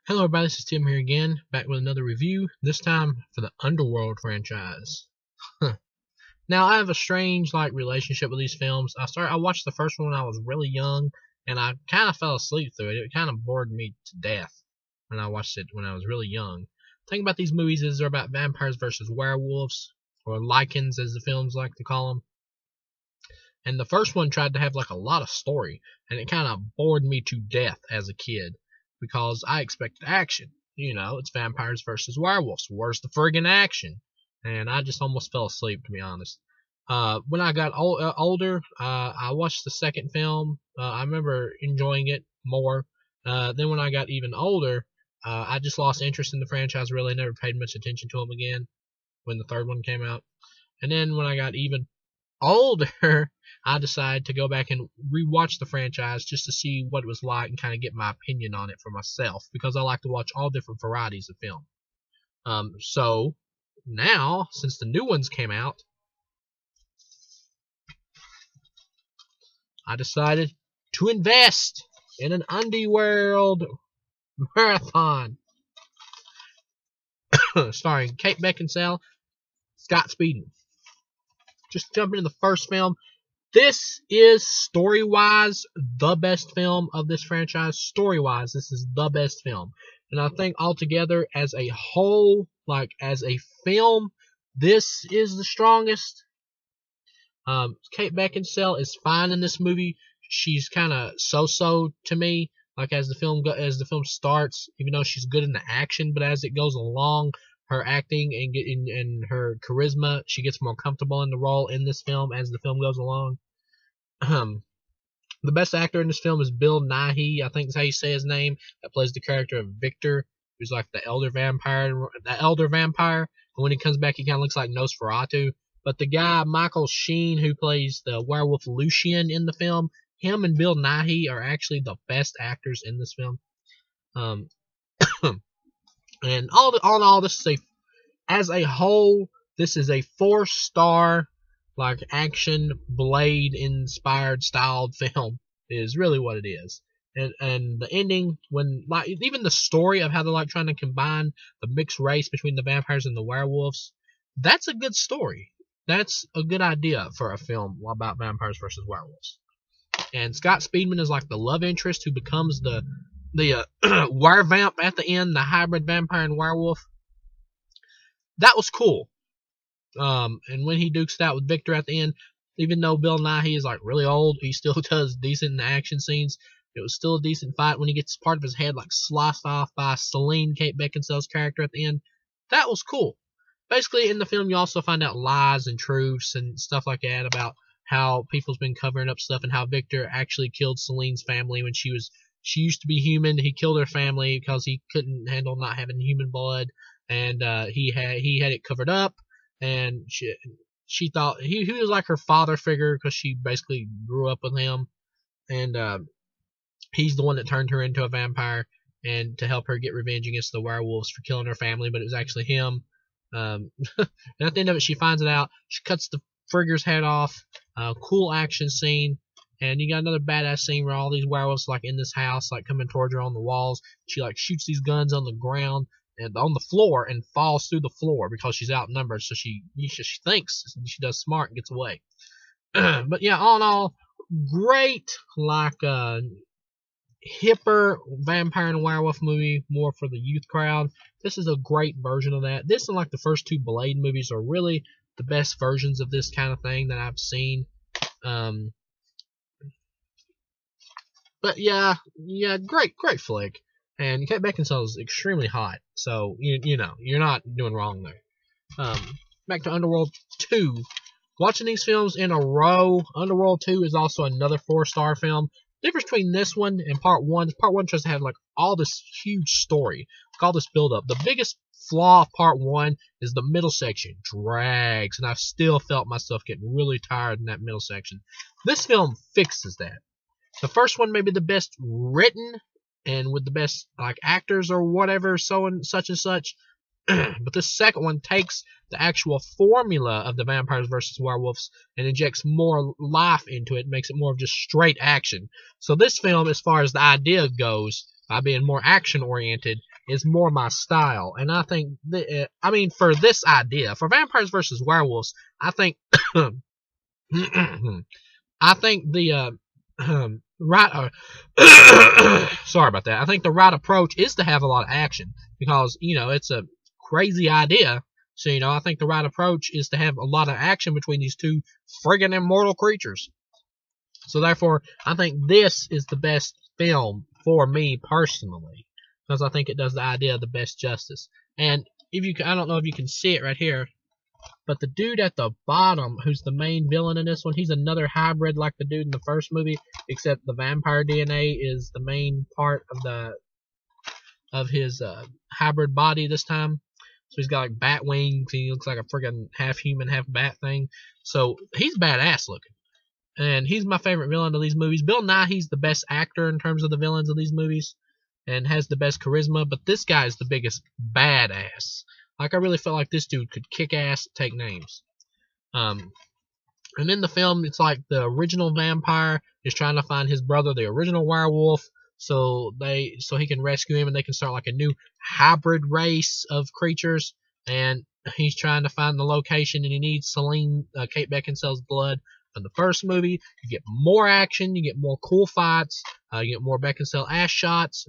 Hello everybody, this is Tim here again, back with another review, this time for the Underworld franchise. Now, I have a strange relationship with these films. I watched the first one when I was really young, and I kind of fell asleep through it. It kind of bored me to death when I watched it when I was really young. The thing about these movies is they're about vampires versus werewolves, or lycans as the films like to call them. And the first one tried to have a lot of story, and it kind of bored me to death as a kid because I expected action. It's vampires versus werewolves. Where's the friggin' action? And I just almost fell asleep, to be honest. When I got older, I watched the second film. I remember enjoying it more. Then when I got even older, I just lost interest in the franchise, really never paid much attention to them again when the third one came out. And then when I got even older, I decided to go back and rewatch the franchise just to see what it was like and kind of get my opinion on it for myself, because I like to watch all different varieties of film. So now, since the new ones came out, I decided to invest in an Underworld marathon starring Kate Beckinsale, Scott Speedman. Just jumping into the first film. This is, story-wise, the best film of this franchise. Story-wise, this is the best film. And I think altogether, as a whole, as a film, this is the strongest. Kate Beckinsale is fine in this movie. She's kind of so-so to me, as the film starts, even though she's good in the action, but as it goes along, her acting and her charisma, she gets more comfortable in the role in this film as the film goes along. The best actor in this film is Bill Nighy, I think is how you say his name, that plays the character of Victor, who's the elder vampire. And when he comes back, he kind of looks like Nosferatu. But the guy, Michael Sheen, who plays the werewolf Lucien in the film, him and Bill Nighy are actually the best actors in this film. And all in all, this is as a whole, this is a 4-star, action Blade inspired styled film is really what it is. And the ending, when even the story of how they're trying to combine the mixed race between the vampires and the werewolves, that's a good story. That's a good idea for a film about vampires versus werewolves. And Scott Speedman is the love interest who becomes the werevamp at the end, the hybrid vampire and werewolf. That was cool. And when he dukes it out with Victor at the end, even though Bill Nighy is really old, he still does decent in the action scenes. It was still a decent fight when he gets part of his head sliced off by Celine, Kate Beckinsale's character at the end. That was cool. Basically, in the film, you also find out lies and truths and stuff like that about how people's been covering up stuff and how Victor actually killed Celine's family when she used to be human. He killed her family because he couldn't handle not having human blood, and he had it covered up. And she thought he was her father figure because she basically grew up with him, and he's the one that turned her into a vampire and to help her get revenge against the werewolves for killing her family, but it was actually him. And at the end of it, she finds it out. She cuts the Frigger's head off. Cool action scene. And you got another badass scene where all these werewolves in this house coming towards her on the walls. She shoots these guns on the ground and on the floor and falls through the floor because she's outnumbered. So she thinks she does smart and gets away. But yeah, all in all, great hipper vampire and werewolf movie, more for the youth crowd. This is a great version of that. This and the first two Blade movies are really the best versions of this kind of thing that I've seen. But yeah, great flick. And Kate Beckinsale is extremely hot, so you know you're not doing wrong there. Back to Underworld 2. Watching these films in a row, Underworld 2 is also another 4-star film. The difference between this one and Part 1 is Part 1 tries to have all this huge story, all this build up. The biggest flaw of Part 1 is the middle section drags, and I've still felt myself getting really tired in that middle section. This film fixes that. The first one may be the best written and with the best actors or whatever, so and such, but the second one takes the actual formula of the vampires versus werewolves and injects more life into it, makes it more of just straight action. So this film, as far as the idea goes, by being more action oriented, is more my style. And I think, I mean, for this idea, for vampires versus werewolves, I think, I think the right, sorry about that. I think the right approach is to have a lot of action because it's a crazy idea. So I think the right approach is to have a lot of action between these two friggin' immortal creatures. So therefore, I think this is the best film for me personally because I think it does the idea the best justice. And I don't know if you can see it right here, but the dude at the bottom, who's the main villain in this one, he's another hybrid like the dude in the first movie, except the vampire DNA is the main part of his hybrid body this time. So he's got like bat wings. He looks like a friggin' half human, half bat thing. So he's badass looking. And he's my favorite villain of these movies. Bill Nighy's the best actor in terms of the villains of these movies and has the best charisma. But this guy is the biggest badass. Like, I really felt like this dude could kick ass, take names. And in the film, it's like the original vampire is trying to find his brother, the original werewolf, so he can rescue him and they can start like a new hybrid race of creatures. And he's trying to find the location, and he needs Kate Beckinsale's blood. In the first movie, you get more action, you get more cool fights, you get more Beckinsale ass shots.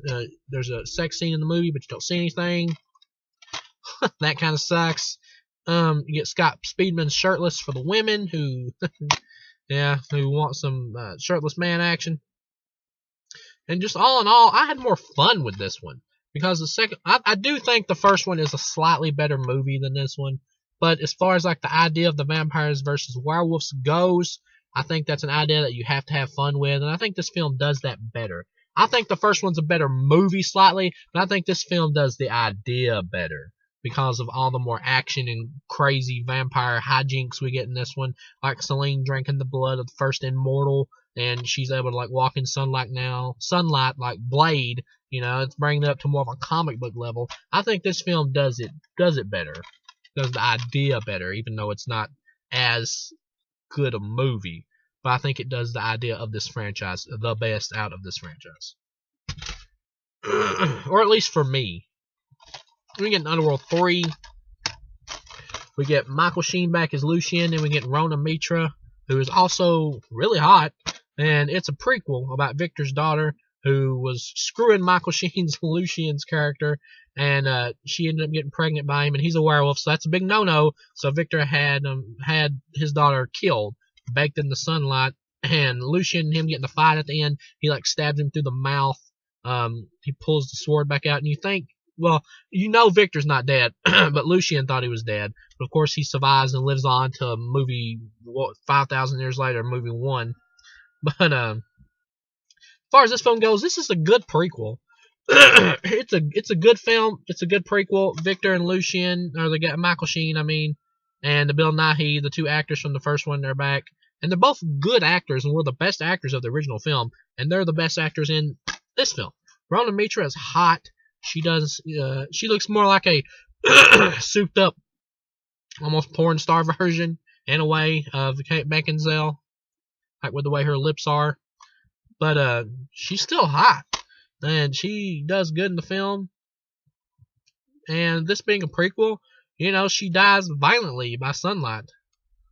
There's a sex scene in the movie, but you don't see anything. That kind of sucks. You get Scott Speedman shirtless for the women who, who want some shirtless man action. And just all in all, I had more fun with this one because I do think the first one is a slightly better movie than this one. But as far as like the idea of the vampires versus werewolves goes, I think that's an idea that you have to have fun with, and I think this film does that better. I think the first one's a better movie slightly, but I think this film does the idea better because of all the more action and crazy vampire hijinks we get in this one, like Selene drinking the blood of the first immortal, and she's able to like walk in sunlight like Blade. It's bringing it up to more of a comic book level. I think this film does it better. Does the idea better, even though it's not as good a movie. But I think it does the idea of this franchise the best out of this franchise. Or at least for me. We get Underworld 3. We get Michael Sheen back as Lucien, and we get Rona Mitra, who is also really hot. And it's a prequel about Victor's daughter, who was screwing Michael Sheen's Lucien's character, and she ended up getting pregnant by him, and he's a werewolf, so that's a big no-no. So Victor had his daughter killed, baked in the sunlight, and Lucien and him getting the fight at the end, he like stabs him through the mouth. He pulls the sword back out, and you think, well, Victor's not dead, but Lucien thought he was dead. But of course, he survives and lives on to a movie 5,000 years later, movie 1. But as far as this film goes, this is a good prequel. It's a good film. It's a good prequel. Victor and Lucien, or Michael Sheen, and Bill Nighy, the two actors from the first one, they're back, and they're both good actors, and were the best actors of the original film, and they're the best actors in this film. Rona Mitra is hot. She looks more like a souped up, almost porn star version in a way of Kate Beckinsale, like with the way her lips are. But she's still hot, and she does good in the film. And this being a prequel, she dies violently by sunlight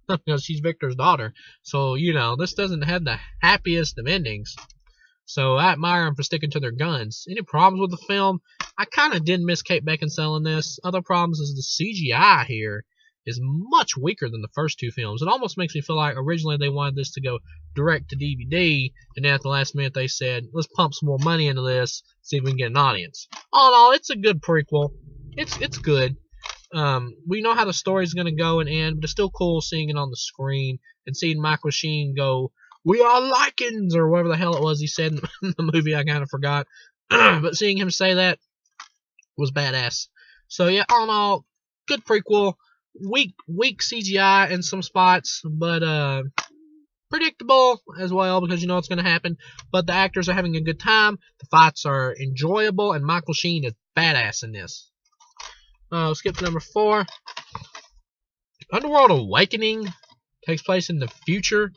because she's Victor's daughter. So, this doesn't have the happiest of endings. So I admire them for sticking to their guns. Any problems with the film? I kind of did miss Kate Beckinsale in this. Other problems is the CGI here is much weaker than the first two films. It almost makes me feel like originally they wanted this to go direct to DVD, and then at the last minute they said, let's pump some more money into this, see if we can get an audience. All in all, it's a good prequel. It's good. We know how the story's going to go and end, but it's still cool seeing it on the screen and seeing Michael Sheen go, "We are Lycans," or whatever the hell it was he said in the movie. I kind of forgot. But seeing him say that was badass. So yeah, all in all, good prequel. Weak CGI in some spots, but predictable as well because you know what's going to happen. But the actors are having a good time. The fights are enjoyable, and Michael Sheen is badass in this. Skip to number 4. Underworld Awakening takes place in the future,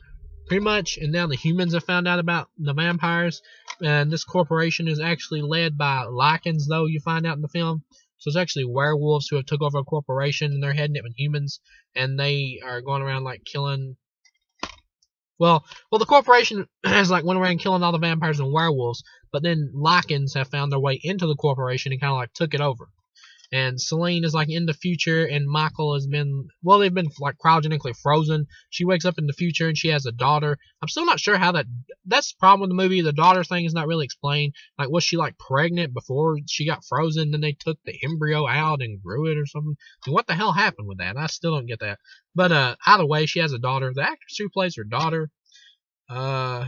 pretty much, and now the humans have found out about the vampires. And this corporation is actually led by lichens, though, you find out in the film. So it's actually werewolves who have took over a corporation, and they're heading it with humans, and they are going around like killing. Well, the corporation has like went around killing all the vampires and werewolves, but then lichens have found their way into the corporation and kind of like took it over. And Celine is like in the future, and Michael has been, well, they've been like cryogenically frozen. She wakes up in the future and she has a daughter. I'm still not sure how that's the problem with the movie. The daughter thing is not really explained. Like, was she like pregnant before she got frozen? Then they took the embryo out and grew it or something. And what the hell happened with that? I still don't get that. But either way, she has a daughter. The actress who plays her daughter, hold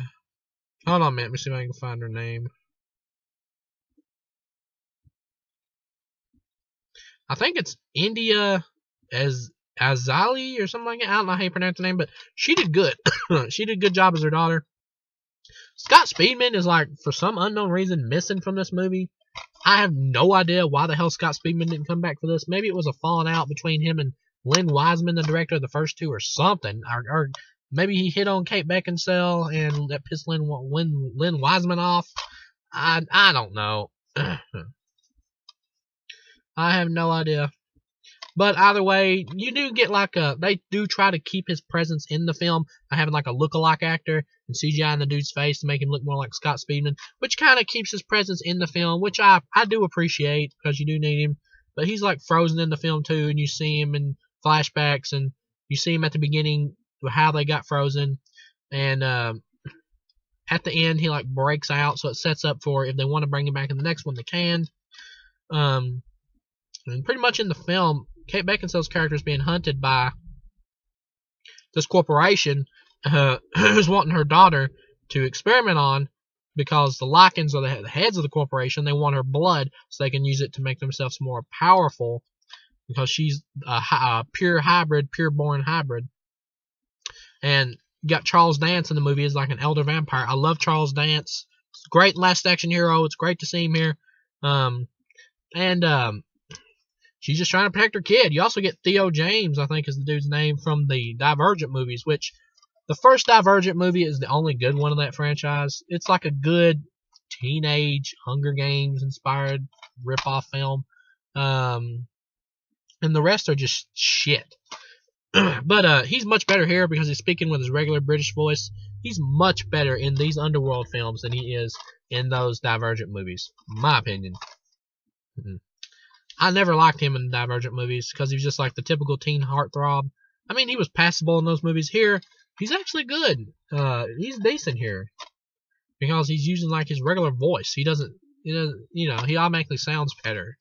on a minute. Let me see if I can find her name. I think it's India Azali or something like that. I don't know how you pronounce the name, but she did good. She did a good job as her daughter. Scott Speedman is, like, for some unknown reason, missing from this movie. I have no idea why the hell Scott Speedman didn't come back for this. Maybe it was a falling out between him and Lynn Wiseman, the director of the first two, or something. Or maybe he hit on Kate Beckinsale and that pissed Lynn Wiseman off. I don't know. I have no idea. But either way, you do get like they do try to keep his presence in the film by having like a look-alike actor and CGI in the dude's face to make him look more like Scott Speedman, which kind of keeps his presence in the film, which I do appreciate because you do need him. But he's like frozen in the film too, and you see him in flashbacks, and you see him at the beginning how they got frozen, and at the end he like breaks out, so it sets up for if they want to bring him back in the next one, they can. And pretty much in the film, Kate Beckinsale's character is being hunted by this corporation who's wanting her daughter to experiment on because the lichens are the heads of the corporation. They want her blood so they can use it to make themselves more powerful because she's a pure-born hybrid. And you got Charles Dance in the movie as like an elder vampire. I love Charles Dance. Great Last Action Hero. It's great to see him here. She's just trying to protect her kid. You also get Theo James, I think is the dude's name, from the Divergent movies, which the first Divergent movie is the only good one of that franchise. It's like a good teenage Hunger Games inspired rip-off film. And the rest are just shit. But he's much better here because he's speaking with his regular British voice. He's much better in these Underworld films than he is in those Divergent movies, in my opinion. I never liked him in the Divergent movies because he was just like the typical teen heartthrob. I mean, he was passable in those movies. Here, he's actually good. He's decent here because he's using like his regular voice. He doesn't, he automatically sounds better.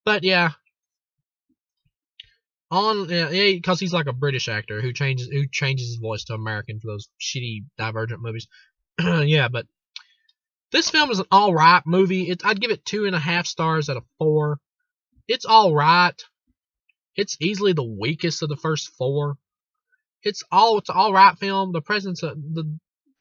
But yeah, because he's like a British actor who changes his voice to American for those shitty Divergent movies. Yeah, but this film is an alright movie. I'd give it 2.5 stars out of 4. It's alright. It's easily the weakest of the first 4. It's alright film. The presence of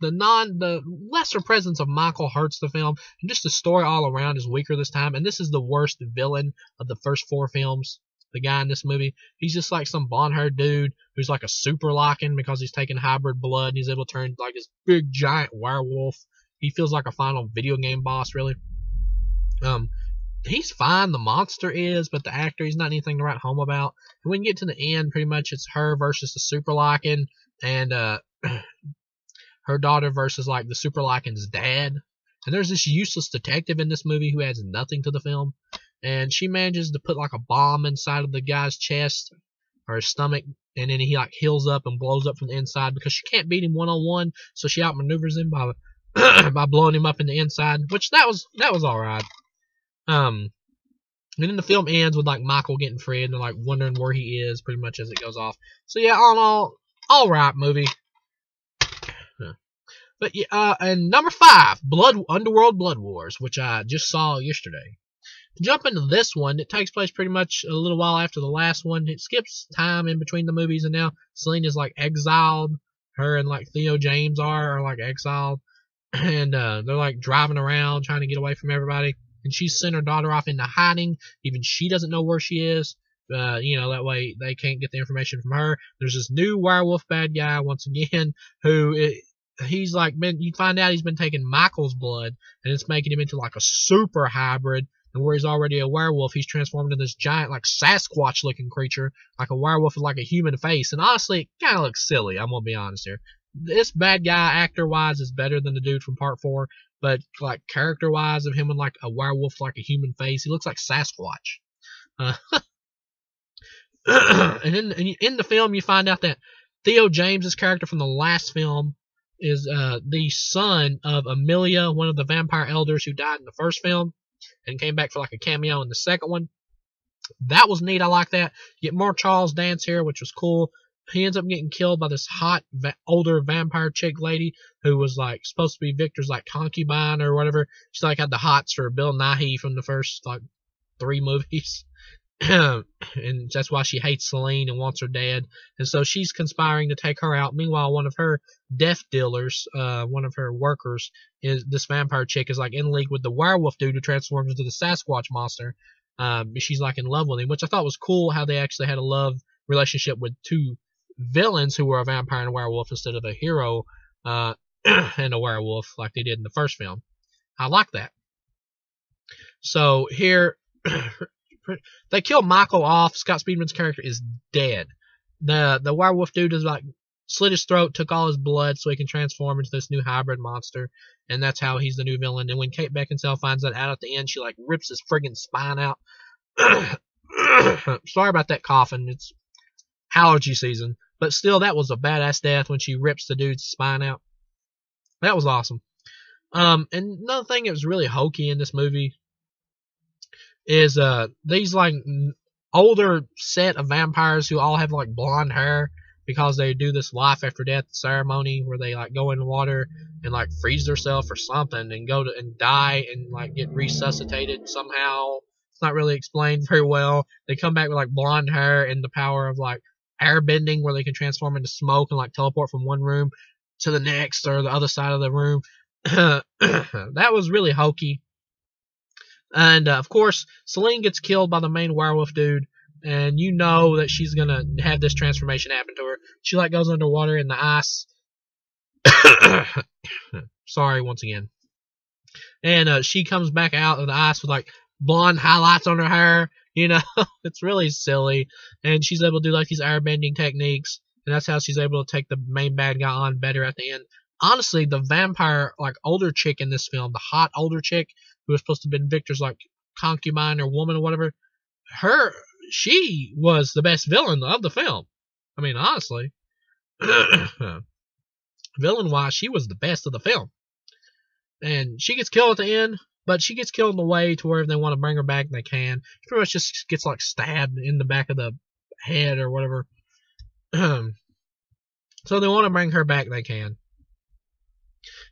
the lesser presence of Michael hurts the film, and just the story all around is weaker this time. And this is the worst villain of the first 4 films. The guy in this movie, he's just like some blonde-haired dude who's like a super lichen because he's taking hybrid blood and he's able to turn like this big giant werewolf. He feels like a final video game boss, really. He's fine, the monster is, but the actor, he's not anything to write home about. And when you get to the end, pretty much it's her versus the super lichen, and her daughter versus like the super lichen's dad. And there's this useless detective in this movie who adds nothing to the film, and she manages to put like a bomb inside of the guy's chest or his stomach, and then he like heals up and blows up from the inside because she can't beat him one-on-one, so she outmaneuvers him by by blowing him up in the inside, which that was alright. And then the film ends with like Michael getting freed and they're like wondering where he is pretty much as it goes off. So yeah, all in all, alright movie. But yeah, and number 5, Underworld Blood Wars, which I just saw yesterday. To jump into this one, it takes place pretty much a little while after the last one. It skips time in between the movies, and now Celine is like exiled. Her and like Theo James are like exiled, and they're like driving around trying to get away from everybody. And she's sent her daughter off into hiding. Even she doesn't know where she is. That way they can't get the information from her. There's this new werewolf bad guy once again who he's like you find out he's been taking Michael's blood, and it's making him into like a super hybrid. And where he's already a werewolf, he's transformed into this giant like Sasquatch looking creature, like a werewolf with like a human face. And honestly, it kind of looks silly. I'm gonna be honest here. This bad guy actor wise is better than the dude from part 4, but like character wise of him with like a werewolf like a human face, he looks like Sasquatch. And in the film, you find out that Theo James's character from the last film is the son of Amelia, one of the vampire elders who died in the first film and came back for like a cameo in the second one. That was neat. I like that. You get more Charles Dance here, which was cool. He ends up getting killed by this hot older vampire chick lady who was like supposed to be Victor's like concubine or whatever. She like had the hots for Bill Nighy from the first like 3 movies. And that's why she hates Celine and wants her dead. And so she's conspiring to take her out. Meanwhile, one of her death dealers, one of her workers, is this vampire chick is like in league with the werewolf dude who transforms into the Sasquatch monster. She's like in love with him, which I thought was cool how they actually had a love relationship with 2 villains who were a vampire and a werewolf instead of a hero and a werewolf like they did in the first film. I like that. So here they kill Michael off. Scott Speedman's character is dead. The werewolf dude is like slit his throat, took all his blood so he can transform into this new hybrid monster, and that's how he's the new villain. And when Kate Beckinsale finds that out at the end, she like rips his friggin' spine out. Sorry about that coughing. It's allergy season. But still, that was a badass death when she rips the dude's spine out. That was awesome. And another thing that was really hokey in this movie is these like older set of vampires who all have like blonde hair because they do this life after death ceremony where they like go in water and like freeze themselves or something and go to and die and like get resuscitated somehow. It's not really explained very well. They come back with like blonde hair and the power of like air bending where they can transform into smoke and like teleport from one room to the next or the other side of the room. That was really hokey. And of course, Celine gets killed by the main werewolf dude, and you know that she's gonna have this transformation happen to her. She like goes underwater in the ice. Sorry, once again. And she comes back out of the ice with like blonde highlights on her hair. You know, it's really silly. And she's able to do like these airbending techniques, and that's how she's able to take the main bad guy on better at the end. Honestly, the vampire like older chick in this film, the hot older chick who was supposed to have been Victor's like concubine or woman or whatever, she was the best villain of the film. I mean, honestly, villain wise, she was the best of the film. And she gets killed at the end, but she gets killed in the way to where if they want to bring her back, they can. She pretty much just gets like stabbed in the back of the head or whatever. So they want to bring her back, they can.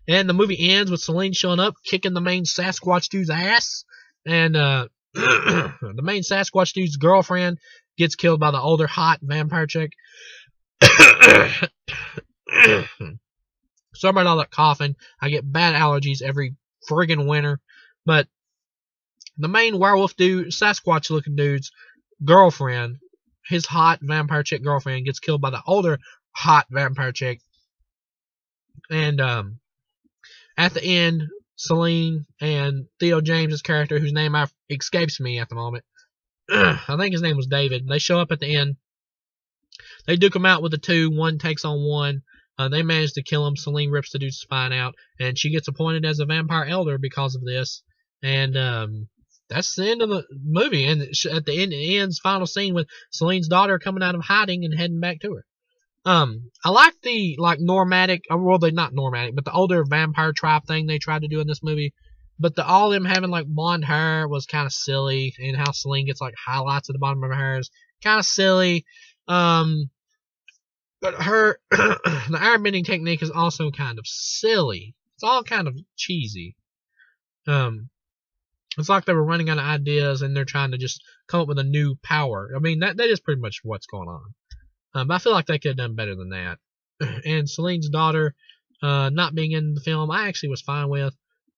And the movie ends with Celine showing up, kicking the main Sasquatch dude's ass. And the main Sasquatch dude's girlfriend gets killed by the older hot vampire chick. Sorry about all that coughing. I get bad allergies every friggin' winter. But the main werewolf dude, Sasquatch looking dude's girlfriend, his hot vampire chick girlfriend, gets killed by the older hot vampire chick. And at the end, Celine and Theo James's character, whose name escapes me at the moment, I think his name was David, they show up at the end. They duke him out with the 2. One takes on one. They manage to kill him. Celine rips the dude's spine out, and she gets appointed as a vampire elder because of this. And that's the end of the movie. And at the end, it ends final scene with Celine's daughter coming out of hiding and heading back to her. I like the like Normatic, well, they're not Normatic, but the older vampire tribe thing they tried to do in this movie. But all of them having like blonde hair was kind of silly, and how Celine gets like highlights at the bottom of her hair is kind of silly. But her the airbending technique is also kind of silly. It's all kind of cheesy. It's like they were running out of ideas and they're trying to just come up with a new power. I mean, that is pretty much what's going on. But I feel like they could have done better than that. And Celine's daughter not being in the film, I actually was fine with.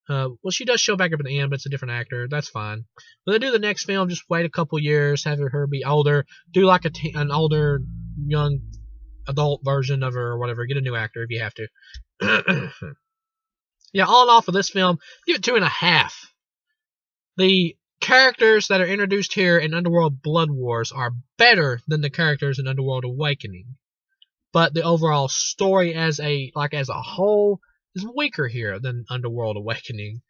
Well, she does show back up at the end, but it's a different actor. That's fine. When they do the next film, just wait a couple years, have her be older. Do like an older, young, adult version of her or whatever. Get a new actor if you have to. Yeah, all in all for this film, give it 2.5. The characters that are introduced here in Underworld Blood Wars are better than the characters in Underworld Awakening, but the overall story as a whole is weaker here than Underworld Awakening.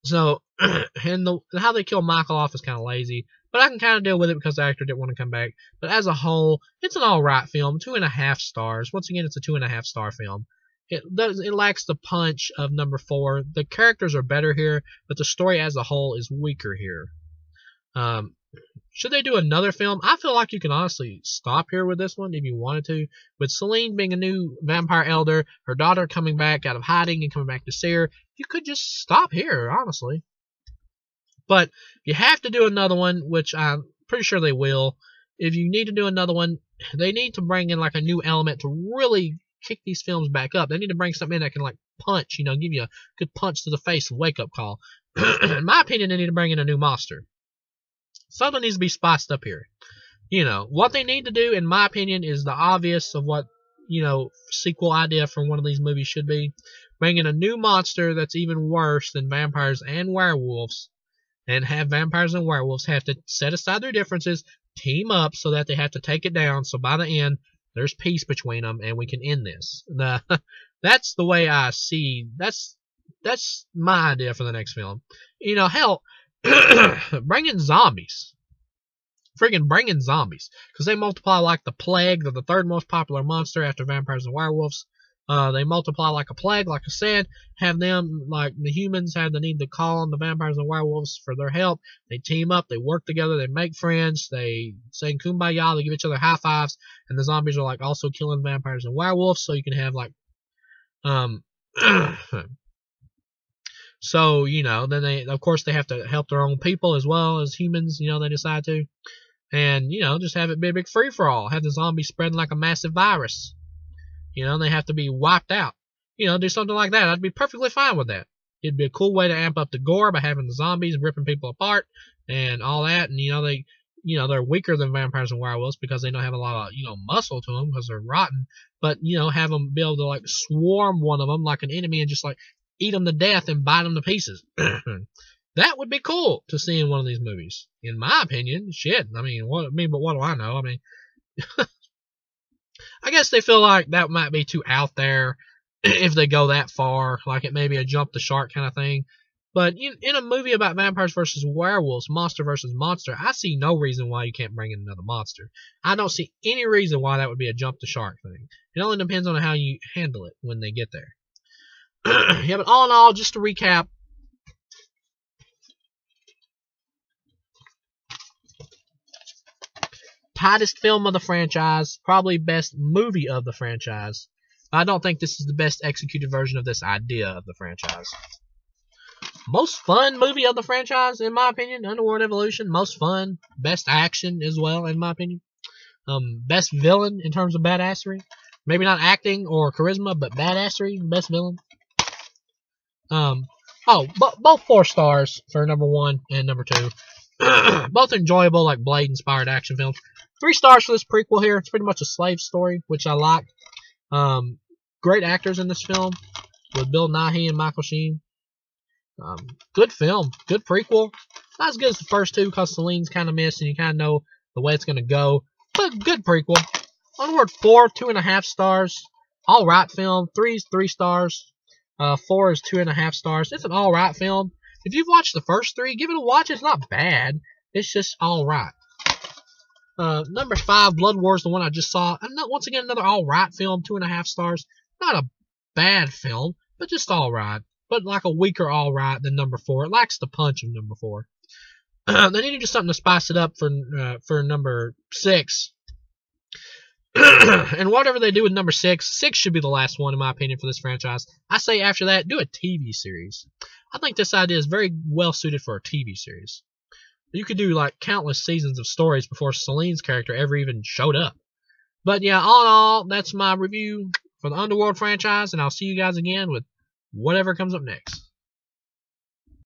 So, and how they kill Michael off is kind of lazy, but I can kind of deal with it because the actor didn't want to come back. But as a whole, it's an alright film, 2.5 stars. Once again, it's a 2.5 star film. It lacks the punch of number 4. The characters are better here, but the story as a whole is weaker here. Should they do another film? I feel like you can honestly stop here with this one if you wanted to. With Celine being a new vampire elder, her daughter coming back out of hiding and coming back to see her, you could just stop here, honestly. But you have to do another one, which I'm pretty sure they will. If you need to do another one, they need to bring in like a new element to really kick these films back up. They need to bring something in that can like punch, give you a good punch to the face, wake up call. In my opinion, they need to bring in a new monster. Something needs to be spiced up here. What they need to do, in my opinion, is the obvious of what, sequel idea from one of these movies should be. Bring in a new monster that's even worse than vampires and werewolves, and have vampires and werewolves have to set aside their differences, team up so that they have to take it down, so by the end, there's peace between them, and we can end this. That's the way I see. That's my idea for the next film. Hell, bring in zombies. Friggin' bring in zombies. Because they multiply like the plague. They're the third most popular monster after vampires and werewolves. They multiply like a plague, like I said. Have them, like the humans, have the need to call on the vampires and werewolves for their help. They team up, they work together, they make friends, they sing kumbaya, they give each other high fives, and the zombies are like also killing vampires and werewolves, so you can have like so, then they, of course, they have to help their own people as well as humans, they decide to. And, just have it be a big free-for-all. Have the zombies spreading like a massive virus. They have to be wiped out. Do something like that. I'd be perfectly fine with that. It'd be a cool way to amp up the gore by having the zombies ripping people apart and all that. And, they're weaker than vampires and werewolves because they don't have a lot of, muscle to them because they're rotten. But, have them be able to, like, swarm one of them like an enemy and just, like, eat them to death and bite them to pieces. That would be cool to see in one of these movies. In my opinion, shit. But what do I know? I guess they feel like that might be too out there if they go that far. Like it may be a jump the shark kind of thing. But in a movie about vampires versus werewolves, monster versus monster, I see no reason why you can't bring in another monster. I don't see any reason why that would be a jump the shark thing. It only depends on how you handle it when they get there. Yeah, but all in all, just to recap, tightest film of the franchise, probably best movie of the franchise. I don't think this is the best executed version of this idea of the franchise. Most fun movie of the franchise, in my opinion, Underworld Evolution. Most fun, best action as well, in my opinion. Best villain in terms of badassery. Maybe not acting or charisma, but badassery, best villain. Both 4 stars for number 1 and number 2. Both enjoyable, like Blade-inspired action films. 3 stars for this prequel here. It's pretty much a slave story, which I like. Great actors in this film with Bill Nighy and Michael Sheen. Good film. Good prequel. Not as good as the first 2 because Celine's kind of missed and you kind of know the way it's going to go. But good prequel. Underworld 4, 2.5 stars. Alright film. 3 is 3 stars. 4 is 2.5 stars. It's an alright film. If you've watched the first 3, give it a watch. It's not bad. It's just alright. Number 5, Blood Wars, the one I just saw. Once again, another alright film, 2.5 stars. Not a bad film, but just alright. But like a weaker alright than number 4. It lacks the punch of number 4. They need to do something to spice it up for number 6. And whatever they do with number 6 should be the last one, in my opinion, for this franchise. I say after that, do a TV series. I think this idea is very well suited for a TV series. You could do like countless seasons of stories before Celine's character ever even showed up. But yeah, all in all, that's my review for the Underworld franchise, and I'll see you guys again with whatever comes up next.